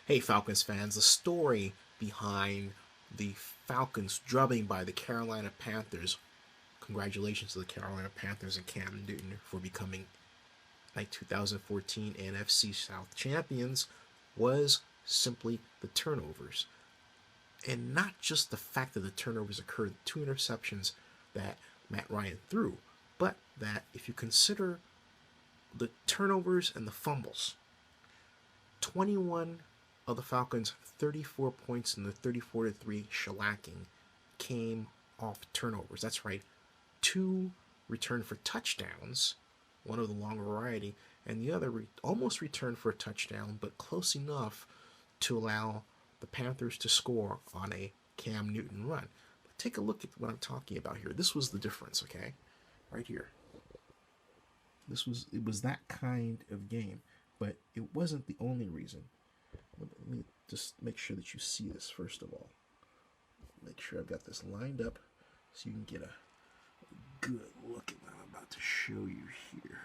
Hey, Falcons fans, the story behind the Falcons drubbing by the Carolina Panthers. Congratulations to the Carolina Panthers and Cam Newton for becoming 2014 NFC South Champions was simply the turnovers. And not just the fact that the turnovers occurred, two interceptions that Matt Ryan threw, but that if you consider the turnovers and the fumbles, 21 of the Falcons' 34 points in the 34-3 shellacking came off turnovers. That's right, two returned for touchdowns, one of the long variety, and the other almost returned for a touchdown, but close enough to allow the Panthers to score on a Cam Newton run. But take a look at what I'm talking about here. This was the difference, okay? Right here. It was that kind of game, but it wasn't the only reason. Let me just make sure that you see this first of all. Make sure I've got this lined up so you can get a good look at what I'm about to show you here.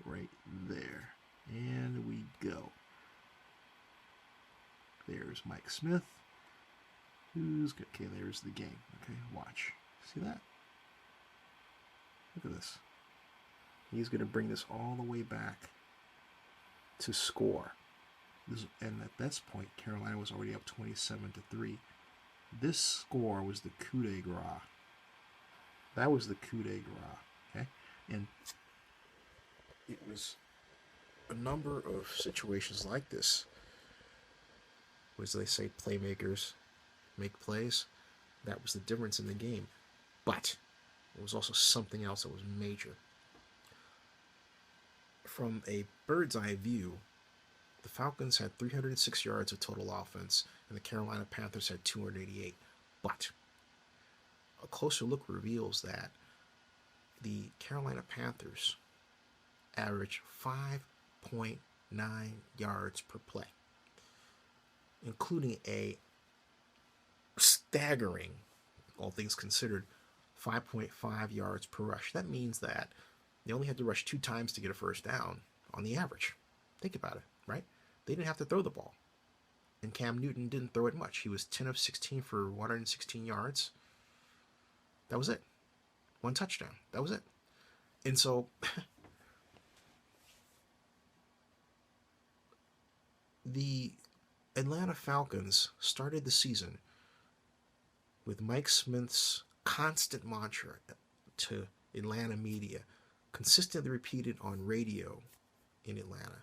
Right there. And we go. There's Mike Smith. Who's good? Okay, there's the game. Okay, watch. See that? Look at this. He's going to bring this all the way back to score. And at this point, Carolina was already up 27-3. This score was the coup de grace. That was the coup de grace. Okay? And it was a number of situations like this, as they say, playmakers make plays. That was the difference in the game. But it was also something else that was major. From a bird's eye view, the Falcons had 306 yards of total offense, and the Carolina Panthers had 288. But a closer look reveals that the Carolina Panthers averaged 5.9 yards per play, including a staggering, all things considered, 5.5 yards per rush. That means that they only had to rush 2 times to get a first down on the average. Think about it, right? They didn't have to throw the ball. And Cam Newton didn't throw it much. He was 10 of 16 for 116 yards. That was it. 1 touchdown. That was it. And so the Atlanta Falcons started the season with Mike Smith's constant mantra to Atlanta media, consistently repeated on radio in Atlanta.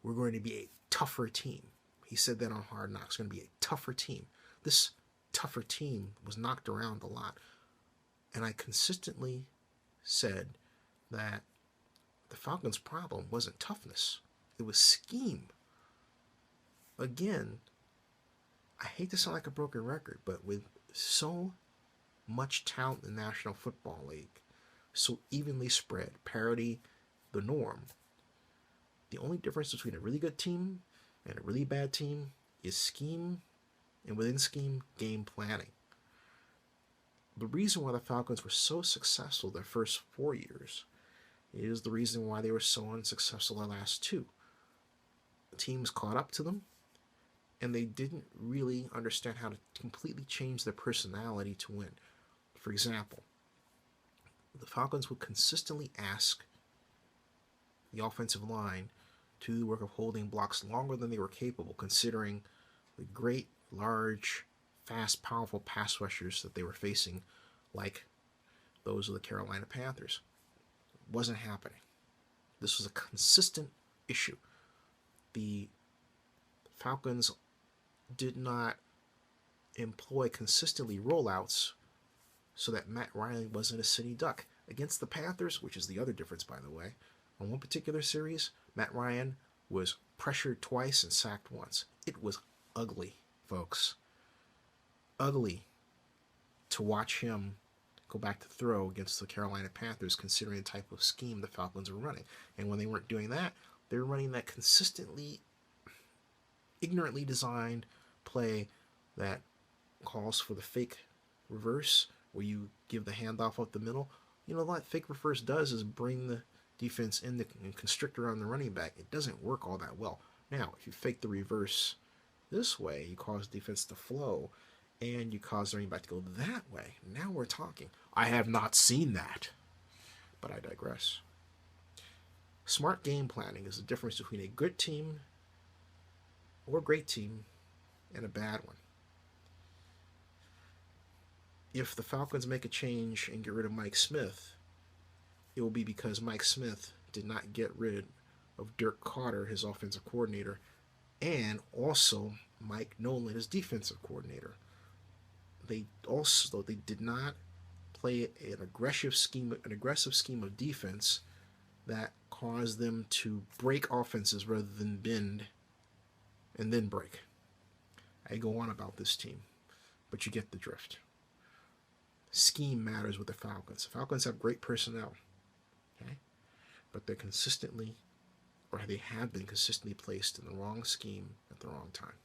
We're going to be a tougher team. He said that on Hard Knocks, going to be a tougher team. This tougher team was knocked around a lot. And I consistently said that the Falcons' problem wasn't toughness. It was scheme. Again, I hate to sound like a broken record, but with so much talent in the National Football League, so evenly spread, parity the norm, the only difference between a really good team and a really bad team is scheme, and within scheme, game planning. The reason why the Falcons were so successful their first 4 years is the reason why they were so unsuccessful the last 2. The teams caught up to them, and they didn't really understand how to completely change their personality to win. For example, the Falcons would consistently ask the offensive line to do the work of holding blocks longer than they were capable, considering the great, large, fast, powerful pass rushers that they were facing, like those of the Carolina Panthers. It wasn't happening. This was a consistent issue. The Falcons did not employ consistently rollouts so that Matt Ryan wasn't a sitting duck. Against the Panthers, which is the other difference, by the way, on one particular series, Matt Ryan was pressured twice and sacked once. It was ugly, folks. Ugly to watch him go back to throw against the Carolina Panthers, considering the type of scheme the Falcons were running. And when they weren't doing that, they were running that consistently, ignorantly designed play that calls for the fake reverse, where you give the handoff up the middle. You know what fake reverse does is bring the defense in and constrict around the running back. It doesn't work all that well. Now, if you fake the reverse this way, you cause defense to flow, and you cause the running back to go that way. Now we're talking. I have not seen that, but I digress. Smart game planning is the difference between a good team or great team and a bad one. If the Falcons make a change and get rid of Mike Smith, it will be because Mike Smith did not get rid of Dirk Carter, his offensive coordinator, and also Mike Nolan, his defensive coordinator. They did not play an aggressive scheme of defense that caused them to break offenses rather than bend and then break. I go on about this team, but you get the drift. Scheme matters with the Falcons. The Falcons have great personnel, okay? But they have been consistently placed in the wrong scheme at the wrong time.